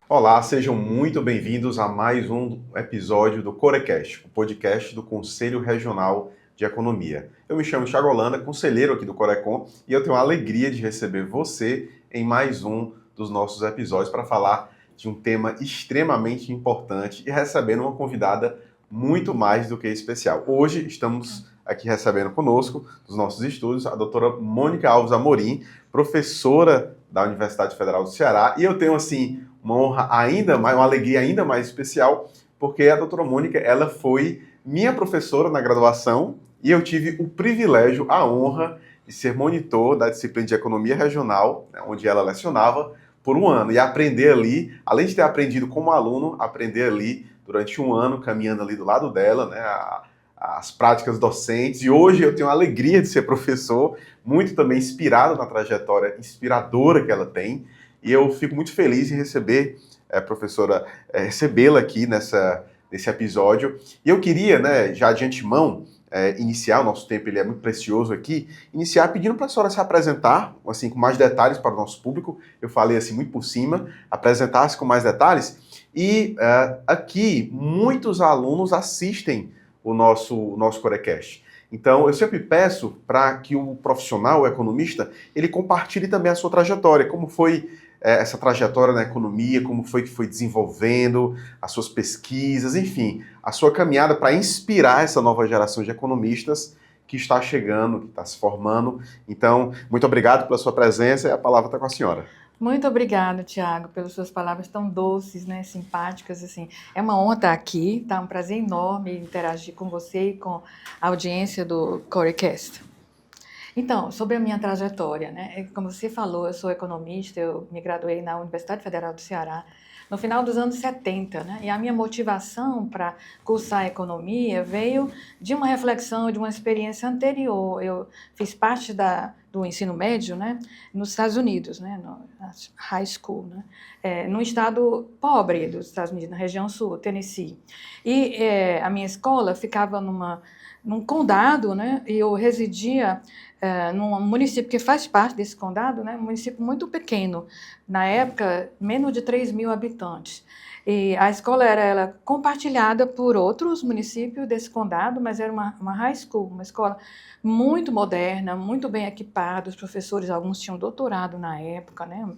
Olá, sejam muito bem-vindos a mais um episódio do Corecast, o podcast do Conselho Regional de Economia. Eu me chamo Thiago Holanda, conselheiro aqui do Corecon, e eu tenho a alegria de receber você em mais um dos nossos episódios para falar de um tema extremamente importante e recebendo uma convidada muito mais do que especial. Hoje estamos aqui recebendo conosco, dos nossos estúdios, a doutora Mônica Alves Amorim, professora da Universidade Federal do Ceará, e eu tenho, assim, uma honra ainda mais, uma alegria ainda mais especial, porque a doutora Mônica, ela foi minha professora na graduação e eu tive o privilégio, a honra de ser monitor da disciplina de Economia Regional, né, onde ela lecionava por um ano, e aprender ali, além de ter aprendido como aluno, aprender ali durante um ano, caminhando ali do lado dela, né, as práticas docentes, e hoje eu tenho a alegria de ser professor, muito também inspirado na trajetória inspiradora que ela tem, e eu fico muito feliz em receber, professora, recebê-la aqui nesse episódio. E eu queria, né, já de antemão, iniciar, o nosso tempo ele é muito precioso aqui, iniciar pedindo para a senhora se apresentar, assim, com mais detalhes para o nosso público. Eu falei assim muito por cima, apresentar-se com mais detalhes. E aqui, muitos alunos assistem o nosso Corecast. Então, eu sempre peço para que o profissional, o economista, ele compartilhe também a sua trajetória, como foi essa trajetória na economia, como foi que foi desenvolvendo, as suas pesquisas, enfim, a sua caminhada para inspirar essa nova geração de economistas que está chegando, que está se formando. Então, muito obrigado pela sua presença e a palavra está com a senhora. Muito obrigada, Tiago, pelas suas palavras tão doces, né, simpáticas, assim. É uma honra estar aqui, tá? Um prazer enorme interagir com você e com a audiência do Corecast. Então, sobre a minha trajetória, né? Como você falou, eu sou economista, eu me graduei na Universidade Federal do Ceará no final dos anos 70, né? E a minha motivação para cursar economia veio de uma reflexão, de uma experiência anterior. Eu fiz parte do ensino médio, né, nos Estados Unidos, né, na high school, né, num estado pobre dos Estados Unidos, na região sul, Tennessee. E a minha escola ficava num condado, né, e eu residia num município que faz parte desse condado, né, um município muito pequeno, na época, menos de 3 mil habitantes. E a escola era compartilhada por outros municípios desse condado, mas era uma high school, uma escola muito moderna, muito bem equipada, os professores, alguns tinham doutorado na época, né?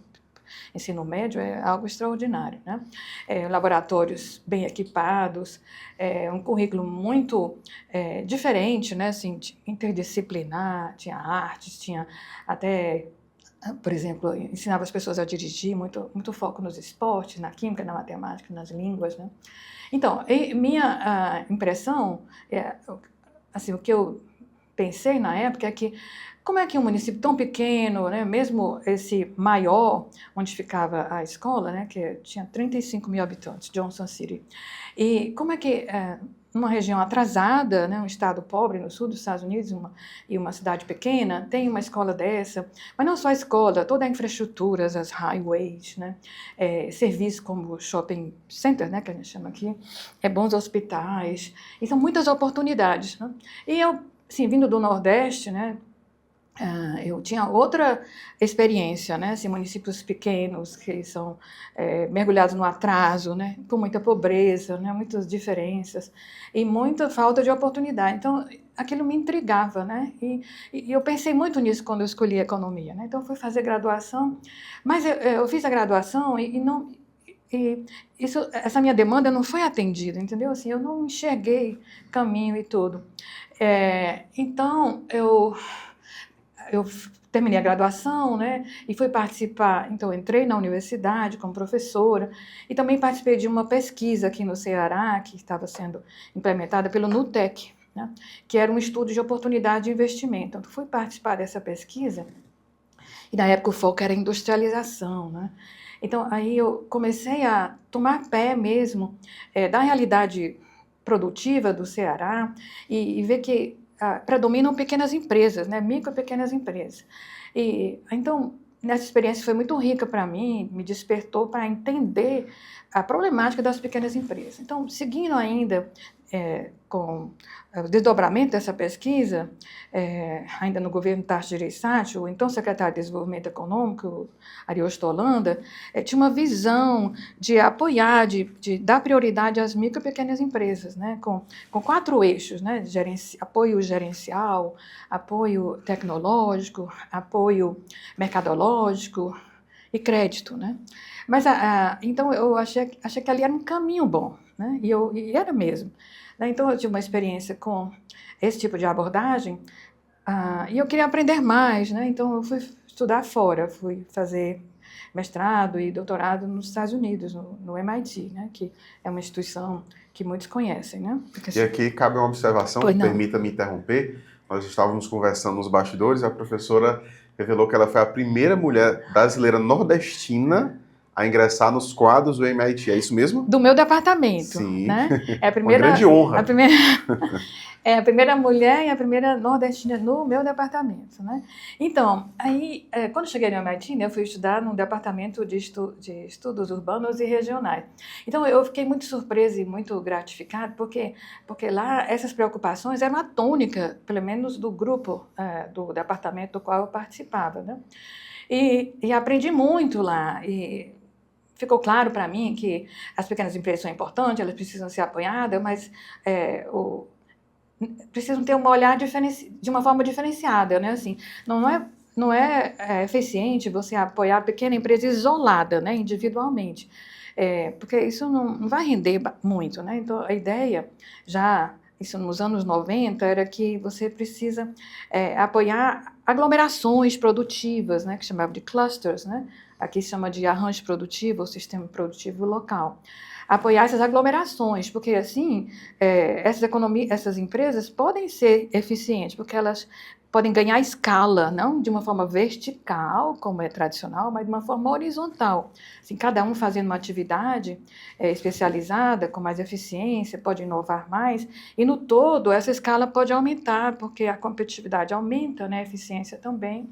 Ensino médio é algo extraordinário, né? Laboratórios bem equipados, um currículo muito diferente, né? Assim, interdisciplinar, tinha artes, tinha até, por exemplo, ensinava as pessoas a dirigir, muito foco nos esportes, na química, na matemática, nas línguas, né? Então, minha impressão, assim, o que eu pensei na época é que, como é que um município tão pequeno, né, mesmo esse maior, onde ficava a escola, né, que tinha 35 mil habitantes, Johnson City, e como é que numa região atrasada, né, um estado pobre no sul dos Estados Unidos e uma cidade pequena, tem uma escola dessa, mas não só a escola, toda a infraestrutura, as highways, né, serviços como shopping center, né, que a gente chama aqui, bons hospitais, e são muitas oportunidades, né? E eu, assim, vindo do Nordeste, né, eu tinha outra experiência, né, assim, municípios pequenos que são mergulhados no atraso, né, com muita pobreza, né, muitas diferenças e muita falta de oportunidade. Então, aquilo me intrigava, né, e eu pensei muito nisso quando eu escolhi economia, né. Então, fui fazer graduação, mas eu fiz a graduação e não... E essa minha demanda não foi atendida, entendeu? Assim, eu não enxerguei caminho e tudo. Então, eu terminei a graduação, né, e fui participar, então entrei na universidade como professora e também participei de uma pesquisa aqui no Ceará, que estava sendo implementada pelo NUTEC, né, que era um estudo de oportunidade de investimento. Então, fui participar dessa pesquisa e na época o foco era industrialização, né. Então, aí eu comecei a tomar pé mesmo da realidade produtiva do Ceará e ver que predominam pequenas empresas, né, micro e pequenas empresas. E então, nessa experiência foi muito rica para mim, me despertou para entender a problemática das pequenas empresas. Então, seguindo ainda com o desdobramento dessa pesquisa, ainda no governo Tasso Gereissati, o então secretário de Desenvolvimento Econômico, Ariosto Holanda, tinha uma visão de apoiar, de dar prioridade às micro e pequenas empresas, né, com 4 eixos, né, apoio gerencial, apoio tecnológico, apoio mercadológico e crédito, né? Mas, então, eu achei que ali era um caminho bom, né? E era mesmo. Né? Então, eu tive uma experiência com esse tipo de abordagem e eu queria aprender mais, né? Então, eu fui estudar fora, fui fazer mestrado e doutorado nos Estados Unidos, no MIT, né? Que é uma instituição que muitos conhecem, né? Porque, E aqui cabe uma observação, permita-me interromper. Nós estávamos conversando nos bastidores e a professora revelou que ela foi a primeira mulher brasileira nordestina a ingressar nos quadros do MIT. É isso mesmo? Do meu departamento. Sim. Né? É a primeira, uma grande honra. A primeira mulher e a primeira nordestina no meu departamento. Né? Então, aí, quando cheguei no MIT, né, eu fui estudar no departamento de estudos urbanos e regionais. Então, eu fiquei muito surpresa e muito gratificada, porque lá essas preocupações eram a tônica, pelo menos do grupo do departamento do qual eu participava. Né? E aprendi muito lá. E ficou claro para mim que as pequenas empresas são importantes, elas precisam ser apoiadas, mas precisam ter um olhar de uma forma diferenciada, né? Assim, não é eficiente você apoiar a pequena empresa isolada, né? Individualmente, porque isso não vai render muito, né? Então, a ideia, isso nos anos 90, era que você precisa apoiar aglomerações produtivas, né? Que chamava de clusters, né? Aqui se chama de arranjo produtivo, ou sistema produtivo local. Apoiar essas aglomerações, porque assim, essas empresas podem ser eficientes, porque elas podem ganhar escala, não de uma forma vertical, como é tradicional, mas de uma forma horizontal. Assim, cada um fazendo uma atividade especializada, com mais eficiência, pode inovar mais, e no todo essa escala pode aumentar, porque a competitividade aumenta, né, a eficiência também.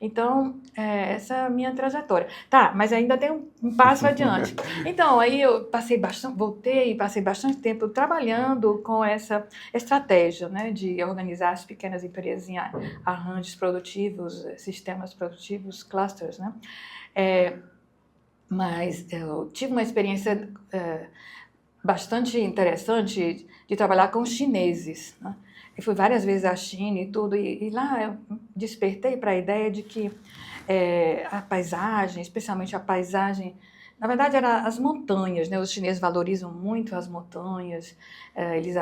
Então, essa é a minha trajetória. Tá, mas ainda tem um passo adiante. Então, aí eu voltei e passei bastante tempo trabalhando com essa estratégia, né, de organizar as pequenas empresas em arranjos produtivos, sistemas produtivos, clusters, né? Mas eu tive uma experiência bastante interessante de trabalhar com os chineses, né? Eu fui várias vezes à China e tudo, e lá eu despertei para a ideia de que a paisagem, especialmente a paisagem, na verdade, eram as montanhas, né? Os chineses valorizam muito as montanhas, eles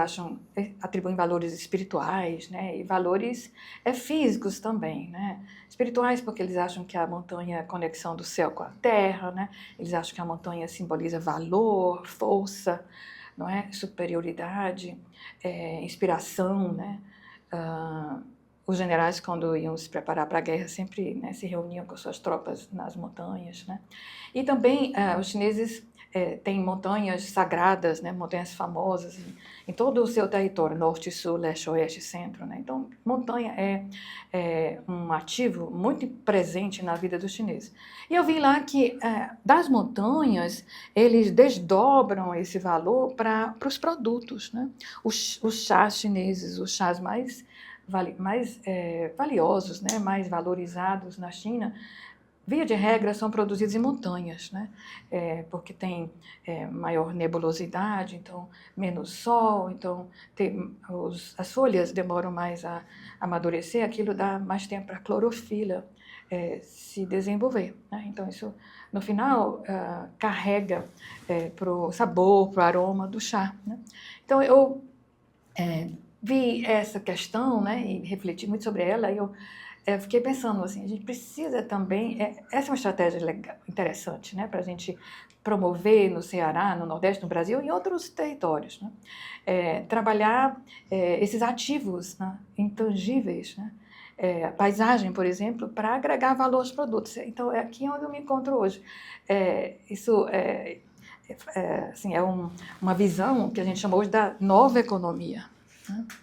atribuem valores espirituais, né? E valores físicos também, né? Espirituais porque eles acham que a montanha é a conexão do céu com a terra, né? Eles acham que a montanha simboliza valor, força, não é? Superioridade, inspiração, né? Os generais, quando iam se preparar para a guerra, sempre, né, se reuniam com suas tropas nas montanhas, né? E também os chineses têm montanhas sagradas, né, montanhas famosas em todo o seu território, norte, sul, leste, oeste, centro, né? Então, montanha é um ativo muito presente na vida dos chineses. E eu vi lá que das montanhas, eles desdobram esse valor para os produtos, né? Os chás chineses, os chás mais valiosos, né, mais valorizados na China, via de regra, são produzidos em montanhas, né, porque tem maior nebulosidade, então menos sol, então as folhas demoram mais a amadurecer, aquilo dá mais tempo para a clorofila se desenvolver, né? Então isso, no final, carrega para o sabor, para o aroma do chá, né? Então eu vi essa questão, né, e refleti muito sobre ela, e eu fiquei pensando assim, a gente precisa também, essa é uma estratégia legal, interessante, né, para a gente promover no Ceará, no Nordeste, no Brasil e em outros territórios, né, trabalhar esses ativos, né, intangíveis, né, a paisagem, por exemplo, para agregar valor aos produtos. Então, é aqui onde eu me encontro hoje. Isso assim, uma visão que a gente chama hoje da nova economia.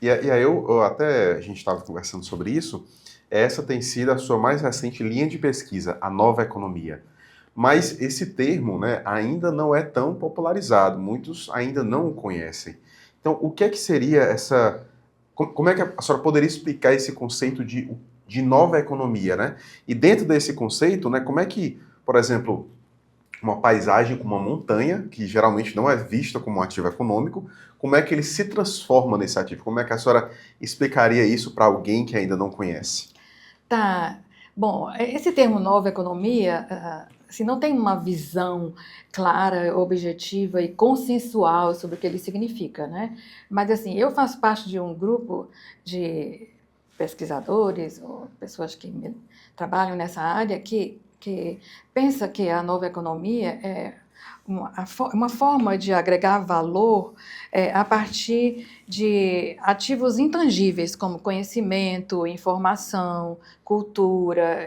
E aí a gente estava conversando sobre isso, essa tem sido a sua mais recente linha de pesquisa, a nova economia. Mas esse termo, né, ainda não é tão popularizado, muitos ainda não o conhecem. Então Então, o que é que seria essa... Como é que a senhora poderia explicar esse conceito de nova economia, né? E dentro desse conceito, né, como é que, por exemplo, uma paisagem com uma montanha, que geralmente não é vista como um ativo econômico, como é que ele se transforma nesse ativo? Como é que a senhora explicaria isso para alguém que ainda não conhece? Tá. Bom, esse termo nova economia, assim, não tem uma visão clara, objetiva e consensual sobre o que ele significa, né? Mas, assim, eu faço parte de um grupo de pesquisadores ou pessoas que trabalham nessa área que pensa que a nova economia é uma forma de agregar valor a partir de ativos intangíveis, como conhecimento, informação, cultura,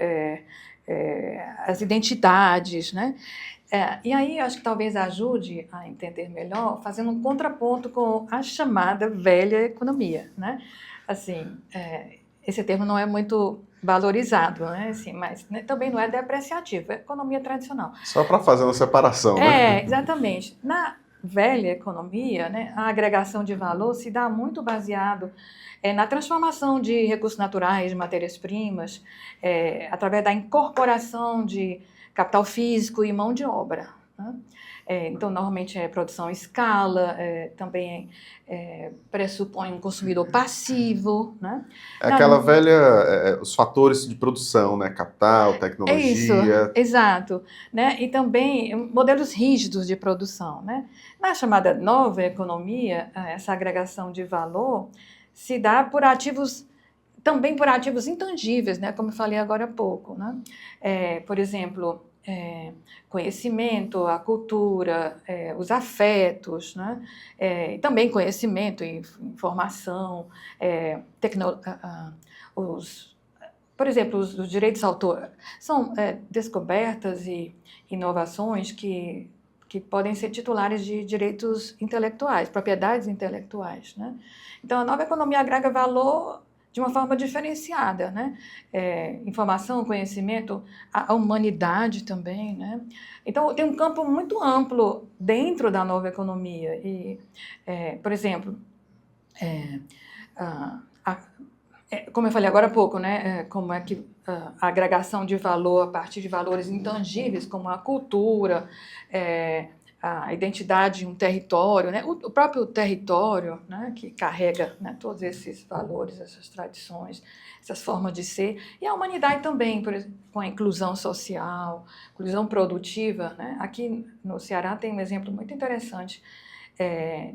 as identidades, né? E aí, acho que talvez ajude a entender melhor, fazendo um contraponto com a chamada velha economia, né? Assim, esse termo não é muito valorizado, né? Assim, mas né, também não é depreciativo, é economia tradicional. Só para fazer uma separação, né? Exatamente. Na velha economia, né, a agregação de valor se dá muito baseado na transformação de recursos naturais, de matérias-primas, através da incorporação de capital físico e mão de obra, né? Então, normalmente é produção em escala, também pressupõe um consumidor passivo, né? É aquela velha, os fatores de produção, né? Capital, É isso, tecnologia. exato, né? E também modelos rígidos de produção, né? Na chamada nova economia, essa agregação de valor se dá por ativos, também por ativos intangíveis, né? Como eu falei agora há pouco, né? Por exemplo, conhecimento, a cultura, os afetos, né? E também conhecimento e informação, por exemplo, os direitos autorais são descobertas e inovações que podem ser titulares de direitos intelectuais, propriedades intelectuais, né? Então, a nova economia agrega valor de uma forma diferenciada, né? Informação, conhecimento, a humanidade também, né? Então, tem um campo muito amplo dentro da nova economia. E, por exemplo, como eu falei agora há pouco, né, como é que a agregação de valor a partir de valores intangíveis, como a cultura, a identidade de um território, né, o próprio território, né, que carrega, né, todos esses valores, essas tradições, essas formas de ser, e a humanidade também, por exemplo, com a inclusão social, inclusão produtiva, né. Aqui no Ceará tem um exemplo muito interessante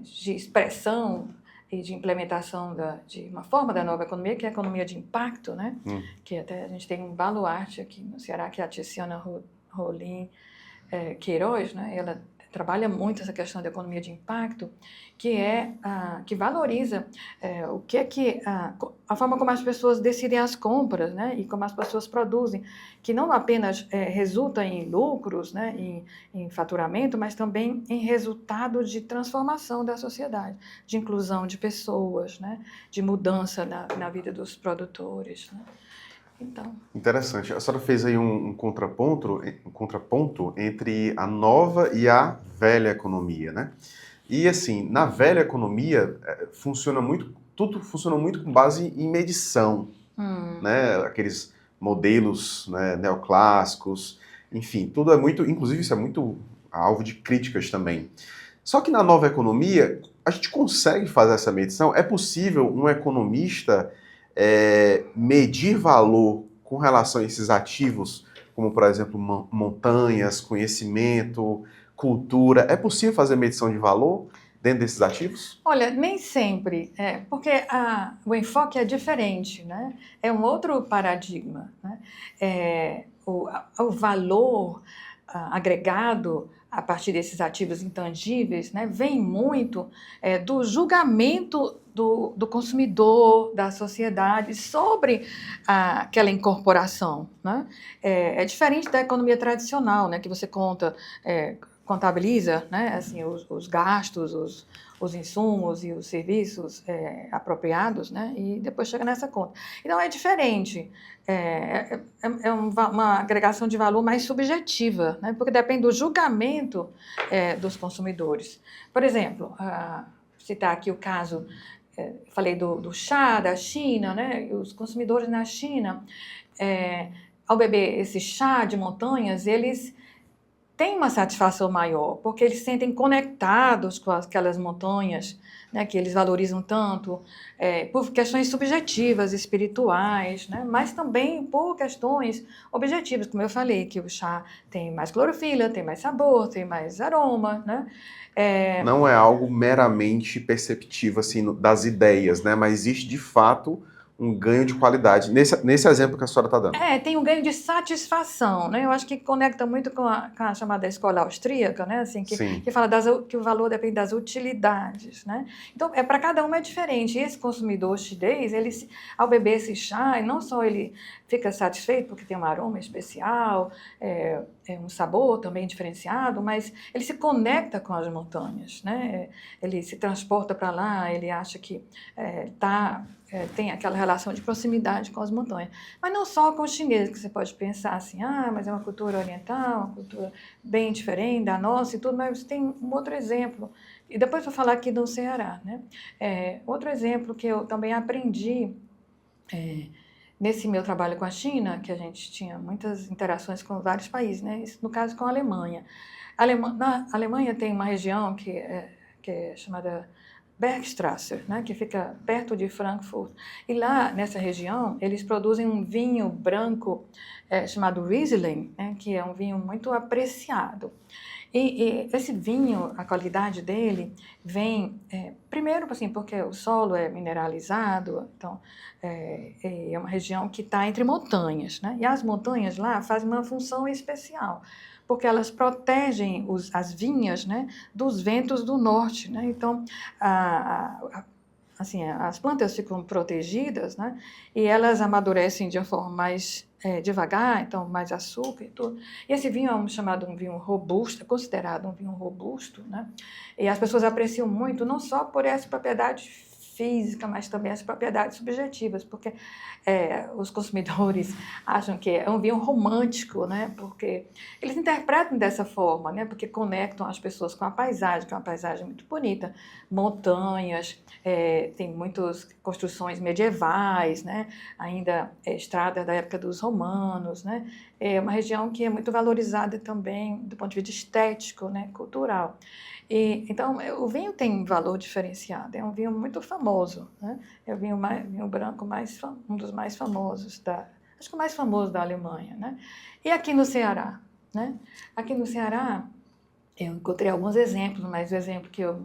de expressão e de implementação de uma forma da nova economia, que é a economia de impacto, né? Que até a gente tem um baluarte aqui no Ceará, que é a Tiziana Rolim Queiroz, né? Ela trabalha muito essa questão da economia de impacto, que valoriza o que é que a forma como as pessoas decidem as compras, né? E como as pessoas produzem, que não apenas resulta em lucros, né? Em faturamento, mas também em resultado de transformação da sociedade, de inclusão de pessoas, né? De mudança na vida dos produtores, né? Então. Interessante. A senhora fez aí um contraponto entre a nova e a velha economia, né? E assim, na velha economia, tudo funciona muito com base em medição, né? Aqueles modelos, né, neoclássicos, enfim, tudo é muito, inclusive isso é muito alvo de críticas também. Só que na nova economia, a gente consegue fazer essa medição? É possível um economista medir valor com relação a esses ativos, como, por exemplo, montanhas, conhecimento, cultura? É possível fazer medição de valor dentro desses ativos? Olha, nem sempre, porque o enfoque é diferente, né? É um outro paradigma, né? O valor agregado a partir desses ativos intangíveis, né, vem muito do julgamento do consumidor, da sociedade, sobre aquela incorporação, né? É diferente da economia tradicional, né, que você contabiliza, né, assim, os gastos, os insumos e os serviços apropriados, né, e depois chega nessa conta. Então, é diferente. Uma agregação de valor mais subjetiva, né, porque depende do julgamento dos consumidores. Por exemplo, citar aqui o caso, falei do chá da China, né? E os consumidores na China, ao beber esse chá de montanhas, eles têm uma satisfação maior, porque eles se sentem conectados com aquelas montanhas, né, que eles valorizam tanto, por questões subjetivas, espirituais, né, mas também por questões objetivas, como eu falei, que o chá tem mais clorofila, tem mais sabor, tem mais aroma, né? Não é algo meramente perceptivo, assim, das ideias, né? Mas existe, de fato, um ganho de qualidade. Nesse exemplo que a senhora está dando. Tem um ganho de satisfação, né? Eu acho que conecta muito com a chamada escola austríaca, né? Assim, Sim. que fala que o valor depende das utilidades, né? Então, para cada um é diferente. E esse consumidor chinês, ao beber esse chá, não só ele fica satisfeito porque tem um aroma especial, um sabor também diferenciado, mas ele se conecta com as montanhas, né? Ele se transporta para lá, ele acha que tem aquela relação de proximidade com as montanhas. Mas não só com os chineses, que você pode pensar assim, mas é uma cultura oriental, uma cultura bem diferente da nossa e tudo, mas tem um outro exemplo. E depois vou falar aqui do Ceará, né? Outro exemplo que eu também aprendi nesse meu trabalho com a China, que a gente tinha muitas interações com vários países, né? Isso, no caso, com a Alemanha. Na Alemanha tem uma região que é chamada Bergstraße, né, que fica perto de Frankfurt. E lá, nessa região, eles produzem um vinho branco chamado Riesling, né, que é um vinho muito apreciado. E esse vinho, a qualidade dele vem, primeiro, assim, porque o solo é mineralizado, então é uma região que está entre montanhas, né? E as montanhas lá fazem uma função especial, porque elas protegem as vinhas, né, dos ventos do norte, né? Então, assim, as plantas ficam protegidas, né? E elas amadurecem de uma forma mais devagar, então mais açúcar e tudo. E esse vinho é chamado um vinho robusto, é considerado um vinho robusto, né? E as pessoas apreciam muito, não só por essa propriedade física, mas também as propriedades subjetivas, porque os consumidores acham que é um vinho romântico, né? Porque eles interpretam dessa forma, né? Porque conectam as pessoas com a paisagem, que é uma paisagem muito bonita, montanhas, tem muitas construções medievais, né? Ainda estradas da época dos romanos, né? É uma região que é muito valorizada também do ponto de vista estético, né? Cultural. Então, o vinho tem valor diferenciado, é um vinho muito famoso, né? É o vinho branco um dos mais famosos, acho que o mais famoso da Alemanha, né? E aqui no Ceará, né? Aqui no Ceará, eu encontrei alguns exemplos, mas o exemplo que eu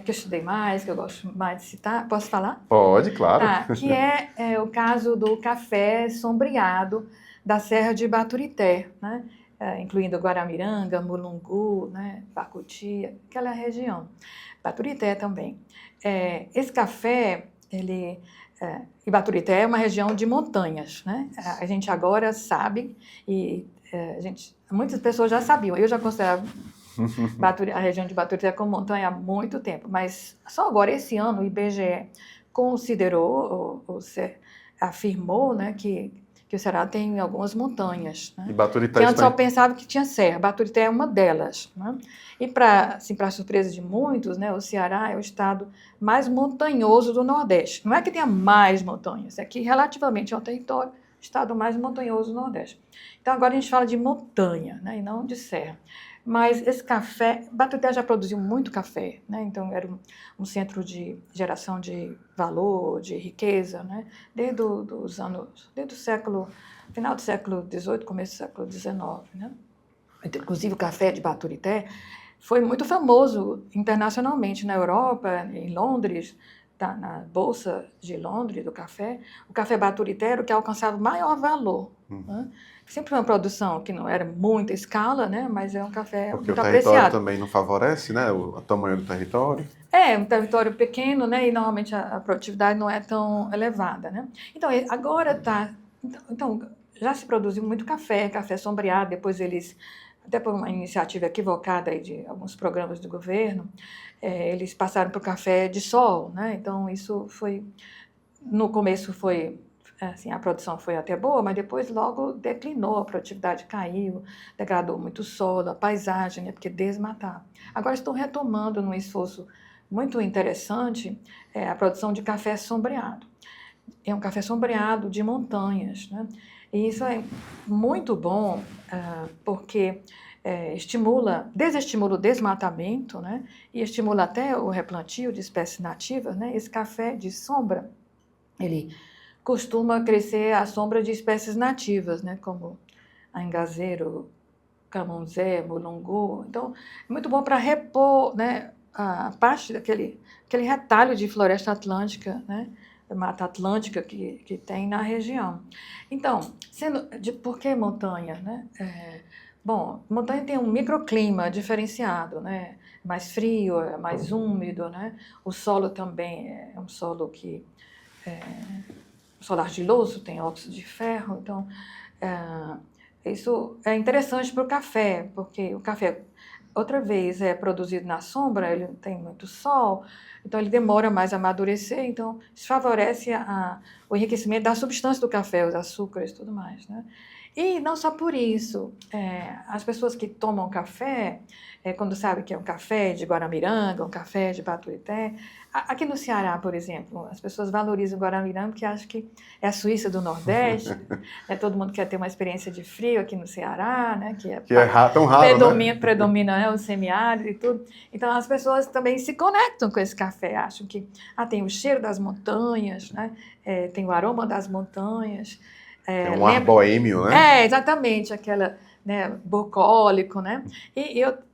estudei mais, que eu gosto mais de citar, posso falar? Pode, claro. Tá, que é o caso do café sombreado da Serra de Baturité, né? Incluindo Guaramiranga, Mulungu, né? Pacuti, aquela região. Baturité também. Esse café, e Baturité é uma região de montanhas, né? A gente agora sabe, muitas pessoas já sabiam, eu já considerava a região de Baturité como montanha há muito tempo, mas só agora, esse ano, o IBGE considerou, afirmou, né, que o Ceará tem algumas montanhas, né? E Baturité que antes só pensava que tinha serra. Baturité é uma delas, né? E para surpresa de muitos, né, o Ceará é o estado mais montanhoso do Nordeste. Não é que tenha mais montanhas, é que relativamente ao território, o estado mais montanhoso do Nordeste. Então agora a gente fala de montanha, né, e não de serra. Mas esse café, Baturité já produziu muito café, né? Então era um centro de geração de valor, de riqueza, né? Desde o final do século XVIII, começo do século XIX, né? Inclusive o café de Baturité foi muito famoso internacionalmente na Europa, em Londres, na Bolsa de Londres do café. O café Baturité era o que alcançava o maior valor, né? Sempre uma produção que não era muita escala, né? Mas é um café porque muito o território apreciado. também não favorece, né? O tamanho do território. Um território pequeno, né? E normalmente a produtividade não é tão elevada, né? Então, agora está... Então, já se produziu muito café sombreado, depois eles, até por uma iniciativa equivocada aí de alguns programas do governo, eles passaram para o café de sol, né? Então, isso foi... No começo foi... Assim, a produção foi até boa, mas depois logo declinou, a produtividade caiu, degradou muito o solo, a paisagem, né, porque desmataram. Agora estão retomando num esforço muito interessante é a produção de café sombreado. É um café sombreado de montanhas, né? E isso é muito bom porque desestimula o desmatamento, né? E estimula até o replantio de espécies nativas, né? Esse café de sombra, ele costuma crescer à sombra de espécies nativas, né? Como angazeiro, camundongo, mulungu. Então, é muito bom para repor, né, a parte aquele retalho de floresta atlântica, né, mata atlântica que tem na região. Então, por que montanha, né? Bom, montanha tem um microclima diferenciado, né? Mais frio, é mais úmido, né? O solo também é um solo que solo argiloso, tem óxido de ferro, então isso é interessante para o café, porque o café, outra vez, é produzido na sombra, ele não tem muito sol, então ele demora mais a amadurecer, então isso favorece o enriquecimento da substância do café, os açúcares e tudo mais, né? E não só por isso, as pessoas que tomam café, quando sabem que é um café de Guaramiranga, um café de Baturité, aqui no Ceará, por exemplo, as pessoas valorizam o Guaramiranga porque acham que é a Suíça do Nordeste, né? Todo mundo quer ter uma experiência de frio aqui no Ceará, né? Que é tão raro, né? Predomina, né, o semiárido e tudo. Então, as pessoas também se conectam com esse café, acham que tem o cheiro das montanhas, né? Tem o aroma das montanhas. É um ar boêmio, né? Exatamente, aquela, né, bucólico, né?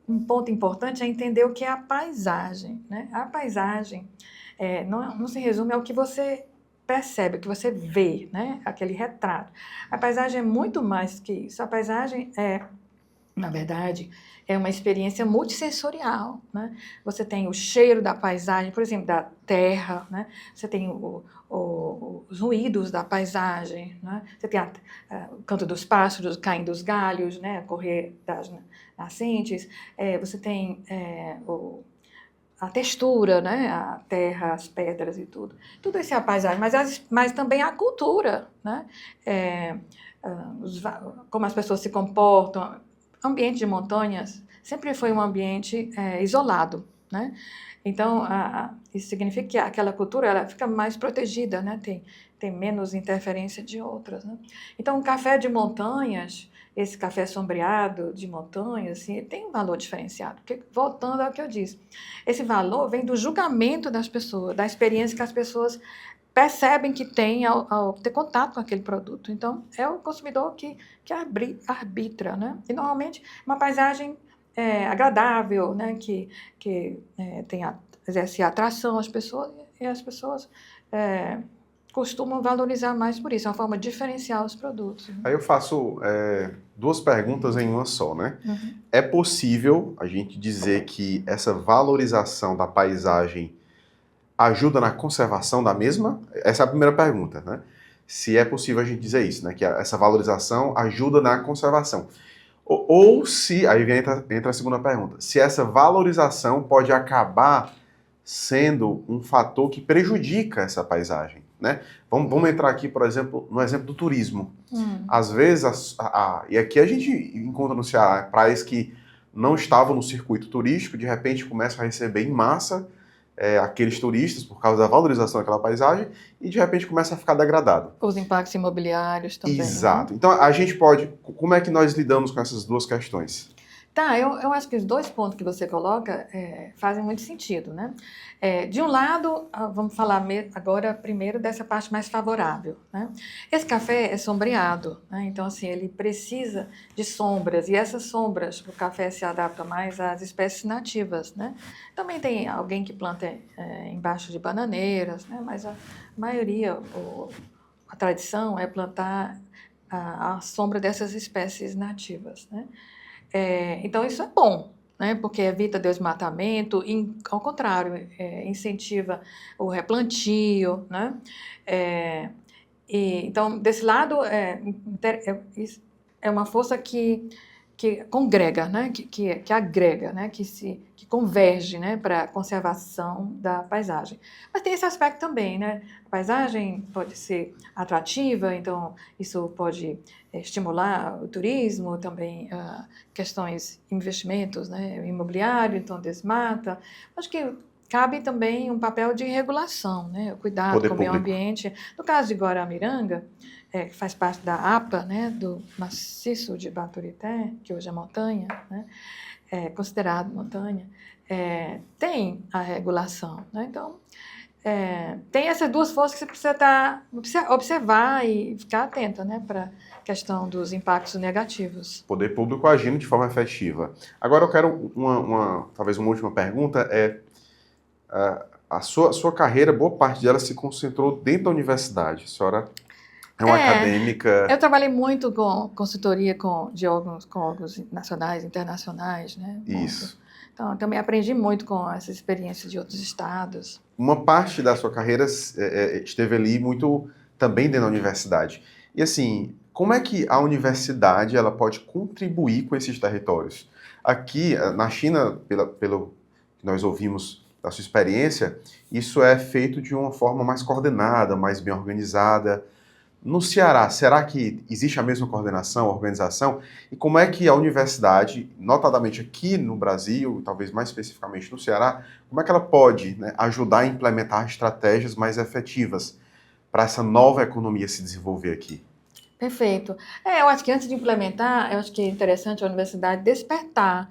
Um ponto importante é entender o que é a paisagem, né? A paisagem não se resume ao que você percebe, o que você vê, né? Aquele retrato. A paisagem é muito mais que isso. A paisagem na verdade, é uma experiência multissensorial, né? Você tem o cheiro da paisagem, por exemplo, da terra, né? Você tem os ruídos da paisagem, né? Você tem o canto dos pássaros, caindo dos galhos, né? Correr das nascentes. Você tem a textura, né? A terra, as pedras e tudo. Tudo isso é a paisagem, mas também a cultura, né? Como as pessoas se comportam. O ambiente de montanhas sempre foi um ambiente isolado, né? Então, isso significa que aquela cultura ela fica mais protegida, né? Tem menos interferência de outras, né? Então, o café de montanhas, esse café sombreado de montanhas, assim, tem um valor diferenciado. Porque, voltando ao que eu disse, esse valor vem do julgamento das pessoas, da experiência que as pessoas percebem que tem ao ter contato com aquele produto. Então, é o consumidor que arbitra, né? E, normalmente, uma paisagem agradável, né? Que exerce atração às pessoas, e as pessoas costumam valorizar mais por isso. É uma forma de diferenciar os produtos. Aí eu faço duas perguntas em uma só, né? Uhum. É possível a gente dizer que essa valorização da paisagem ajuda na conservação da mesma? Essa é a primeira pergunta, né? Se é possível a gente dizer isso, né? Que essa valorização ajuda na conservação. Ou se, aí entra a segunda pergunta, se essa valorização pode acabar sendo um fator que prejudica essa paisagem, né? Vamos entrar aqui, por exemplo, no exemplo do turismo. Às vezes, e aqui a gente encontra no Ceará praias que não estavam no circuito turístico, de repente começam a receber em massa aqueles turistas por causa da valorização daquela paisagem e de repente começa a ficar degradado. Os impactos imobiliários também. Exato. Então a gente pode... Como é que nós lidamos com essas duas questões? Tá, eu acho que os dois pontos que você coloca fazem muito sentido, né? De um lado, vamos falar agora primeiro dessa parte mais favorável, né? Esse café é sombreado, né? Então, assim, ele precisa de sombras, e essas sombras, o café se adapta mais às espécies nativas, né? Também tem alguém que planta embaixo de bananeiras, né? Mas a maioria, a tradição é plantar a sombra dessas espécies nativas, né? Então, isso é bom, né? Porque evita desmatamento, ao contrário, incentiva o replantio, né? Então, desse lado, é uma força que congrega, né? Que agrega, né? Que converge, né? Para a conservação da paisagem. Mas tem esse aspecto também, né? A paisagem pode ser atrativa, então isso pode estimular o turismo, também questões, investimentos, né? Imobiliário, então desmata. Acho que cabe também um papel de regulação, né? O cuidado Poder com o meio público. ambiente. No caso de Guaramiranga, que faz parte da APA, né? Do maciço de Baturité, que hoje é montanha, né? É considerado montanha, tem a regulação, né? Então, tem essas duas forças que você precisa observar e ficar atenta, né, para a questão dos impactos negativos. Poder público agindo de forma efetiva. Agora eu quero talvez uma última pergunta, a sua carreira, boa parte dela se concentrou dentro da universidade. A senhora é uma acadêmica... Eu trabalhei muito com consultoria com órgãos nacionais, internacionais, né? Isso. Então, também aprendi muito com essa experiência de outros estados. Uma parte da sua carreira esteve ali muito também dentro da universidade. E assim, como é que a universidade ela pode contribuir com esses territórios? Aqui, na China, pelo que nós ouvimos da sua experiência, isso é feito de uma forma mais coordenada, mais bem organizada. No Ceará, será que existe a mesma coordenação, organização? E como é que a universidade, notadamente aqui no Brasil, talvez mais especificamente no Ceará, como é que ela pode, né, ajudar a implementar estratégias mais efetivas para essa nova economia se desenvolver aqui? Perfeito. Eu acho que antes de implementar, eu acho que é interessante a universidade despertar,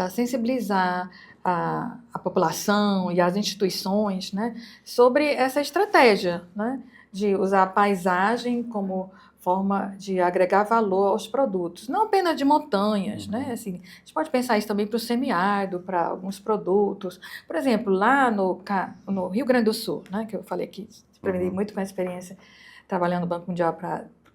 sensibilizar a população e as instituições, né, sobre essa estratégia, né, de usar a paisagem como forma de agregar valor aos produtos, não apenas de montanhas, né? Assim, a gente pode pensar isso também para o semiárido, para alguns produtos. Por exemplo, lá no Rio Grande do Sul, né, que eu falei que aprendi muito com a experiência trabalhando no Banco Mundial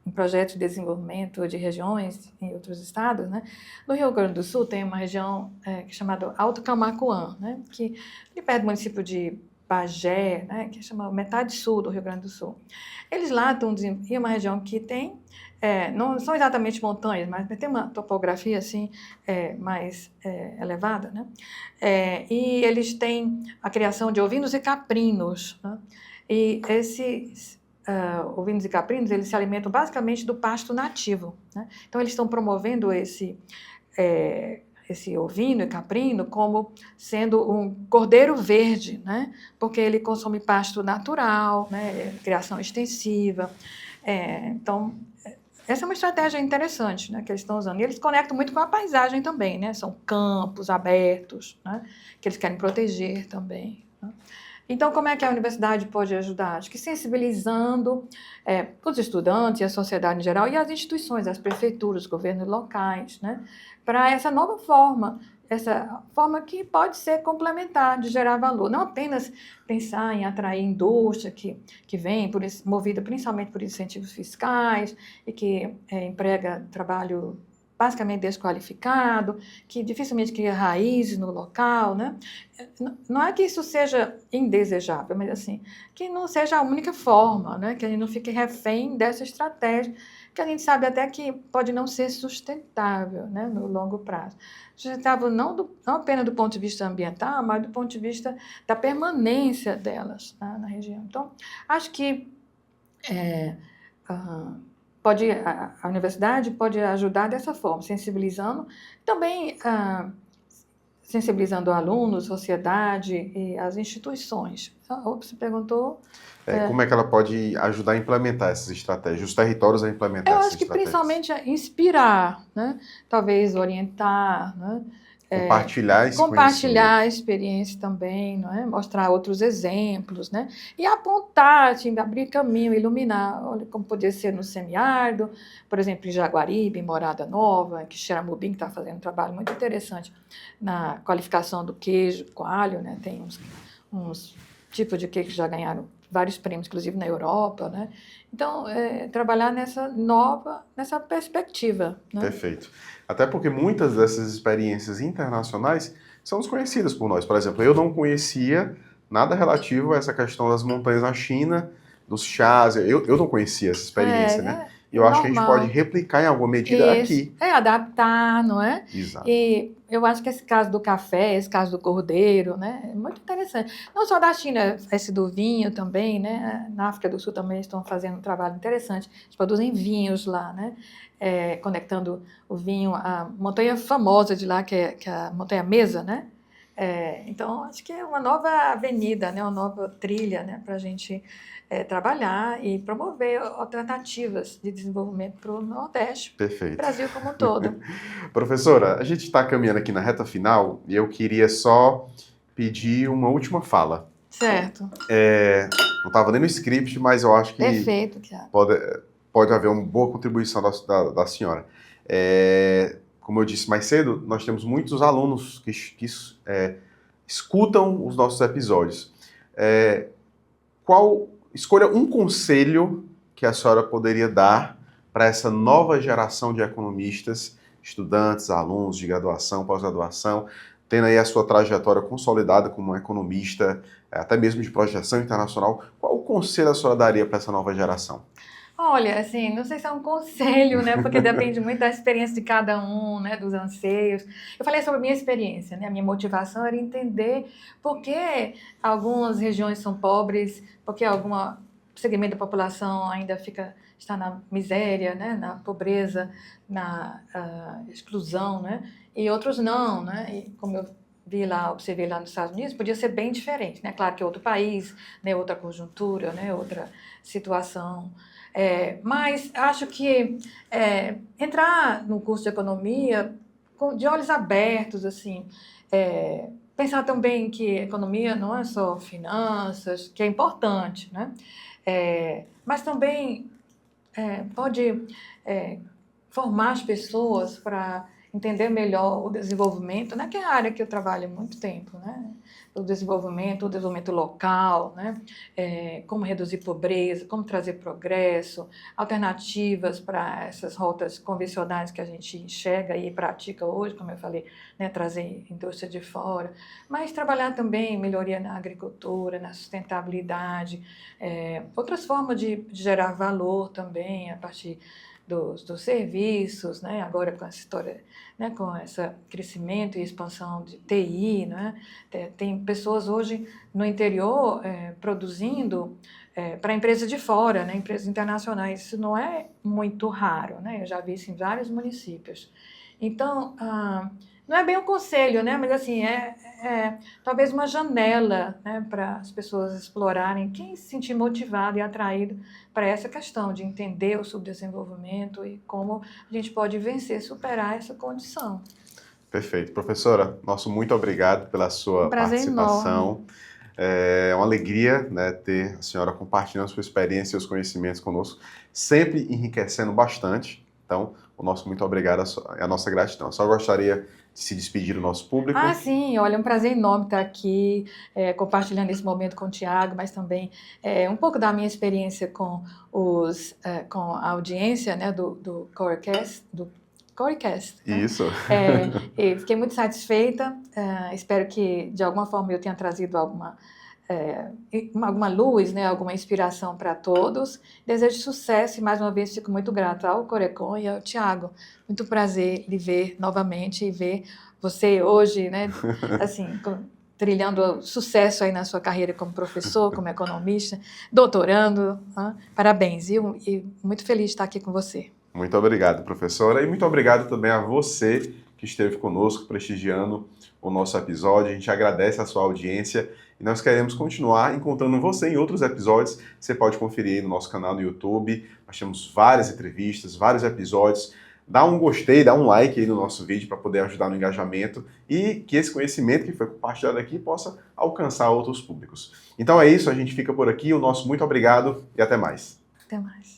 em projetos de desenvolvimento de regiões em outros estados, né? No Rio Grande do Sul tem uma região que é chamada Alto Camaquã, né? Que é perto do município de Bagé, né? Que chama metade sul do Rio Grande do Sul. Eles lá estão em uma região que tem, não são exatamente montanhas, mas tem uma topografia assim mais elevada, né? E eles têm a criação de ovinos e caprinos, né? E esses ovinos e caprinos, eles se alimentam basicamente do pasto nativo, né? Então, eles estão promovendo esse ovino e caprino como sendo um cordeiro verde, né? Porque ele consome pasto natural, né? Criação extensiva. Então, essa é uma estratégia interessante, né, que eles estão usando. E eles conectam muito com a paisagem também, né? São campos abertos, né, que eles querem proteger também, né? Então, como é que a universidade pode ajudar? Acho que sensibilizando os estudantes e a sociedade em geral e as instituições, as prefeituras, os governos locais, né, para essa nova forma, essa forma que pode ser complementar de gerar valor. Não apenas pensar em atrair indústria que vem movida principalmente por incentivos fiscais e que emprega trabalho basicamente desqualificado, que dificilmente cria raízes no local, né? Não é que isso seja indesejável, mas assim, que não seja a única forma, né? Que a gente não fique refém dessa estratégia, que a gente sabe até que pode não ser sustentável, né, no longo prazo. Sustentável não apenas do ponto de vista ambiental, mas do ponto de vista da permanência delas, né, na região. Então, acho que a universidade pode ajudar dessa forma, sensibilizando, também sensibilizando alunos, sociedade e as instituições. Você perguntou... Como é que ela pode ajudar a implementar essas estratégias, os territórios a implementar essas estratégias? Eu acho que principalmente inspirar, né? Talvez orientar, né? Compartilhar esse compartilhar a experiência também, não é? Mostrar outros exemplos, né? E apontar, assim, abrir caminho, iluminar. Olha como poderia ser no semiárido, por exemplo, em Jaguaribe, em Morada Nova, que Xeramubim está fazendo um trabalho muito interessante na qualificação do queijo coalho, né? Tem uns tipos de queijo que já ganharam vários prêmios, inclusive na Europa, né? Então, trabalhar nessa perspectiva, né? Perfeito. Até porque muitas dessas experiências internacionais são desconhecidas por nós. Por exemplo, eu não conhecia nada relativo a essa questão das montanhas na China, dos chás. Eu não conhecia essa experiência, né? E eu acho que a gente pode replicar em alguma medida aqui. Adaptar, não é? Exato. E eu acho que esse caso do café, esse caso do cordeiro, né, é muito interessante. Não só da China, esse do vinho também, né? Na África do Sul também estão fazendo um trabalho interessante. Eles produzem vinhos lá, né? Conectando o vinho à montanha famosa de lá, que é a Montanha Mesa, né? Então, acho que é uma nova avenida, né, uma nova trilha, né, para a gente trabalhar e promover alternativas de desenvolvimento para o Nordeste, Perfeito. Brasil como um todo. Professora, a gente está caminhando aqui na reta final e eu queria só pedir uma última fala. Certo. Não estava nem no script, mas eu acho que Perfeito, Tiago. pode haver uma boa contribuição da senhora. Como eu disse mais cedo, nós temos muitos alunos que escutam os nossos episódios. Escolha um conselho que a senhora poderia dar para essa nova geração de economistas, estudantes, alunos de graduação, pós-graduação, tendo aí a sua trajetória consolidada como economista, até mesmo de projeção internacional. Qual o conselho a senhora daria para essa nova geração? Olha, assim, não sei se é um conselho, né? Porque depende muito da experiência de cada um, né? Dos anseios. Eu falei sobre a minha experiência, né? A minha motivação era entender por que algumas regiões são pobres, por que algum segmento da população ainda está na miséria, né? Na pobreza, na exclusão, né? E outros não, né? E como eu observei lá nos Estados Unidos, podia ser bem diferente, né? Claro que é outro país, né? Outra conjuntura, né? Outra situação. Mas acho que entrar no curso de economia de olhos abertos, assim, pensar também que economia não é só finanças, que é importante, né? Mas também pode formar as pessoas para entender melhor o desenvolvimento, né? Que é a área que eu trabalho há muito tempo, né? O desenvolvimento local, né? Como reduzir pobreza, como trazer progresso, alternativas para essas rotas convencionais que a gente enxerga e pratica hoje, como eu falei, né? Trazer indústria de fora, mas trabalhar também melhoria na agricultura, na sustentabilidade, outras formas de gerar valor também a partir dos serviços, né? Agora com essa história, né? Com esse crescimento e expansão de TI, né? Tem pessoas hoje no interior produzindo para empresas de fora, né? Empresas internacionais. Isso não é muito raro, né? Eu já vi isso em vários municípios. Então, não é bem um conselho, né? Mas assim, talvez uma janela, né? Para as pessoas explorarem, quem se sentir motivado e atraído para essa questão de entender o subdesenvolvimento e como a gente pode vencer, superar essa condição. Perfeito. Professora, muito obrigado pela sua participação. Enorme. É uma alegria, né, ter a senhora compartilhando a sua experiência e os conhecimentos conosco, sempre enriquecendo bastante. Então, o nosso muito obrigado, a nossa gratidão. Só gostaria de se despedir do nosso público. Sim, olha, é um prazer enorme estar aqui compartilhando esse momento com o Tiago, mas também um pouco da minha experiência com a audiência, né, do Corecast, né? Isso. Fiquei muito satisfeita, espero que de alguma forma eu tenha trazido alguma luz, né, alguma inspiração para todos. Desejo sucesso e mais uma vez fico muito grata ao Corecon e ao Tiago. Muito prazer lhe ver novamente e ver você hoje, né, assim, trilhando sucesso aí na sua carreira como professor, como economista, doutorando. Parabéns, e muito feliz de estar aqui com você. Muito obrigado, professora, e muito obrigado também a você que esteve conosco prestigiando o nosso episódio. A gente agradece a sua audiência e nós queremos continuar encontrando você em outros episódios. Você pode conferir aí no nosso canal no YouTube. Nós temos várias entrevistas, vários episódios. Dá um gostei, dá um like aí no nosso vídeo para poder ajudar no engajamento e que esse conhecimento que foi compartilhado aqui possa alcançar outros públicos. Então é isso, a gente fica por aqui. O nosso muito obrigado e até mais. Até mais.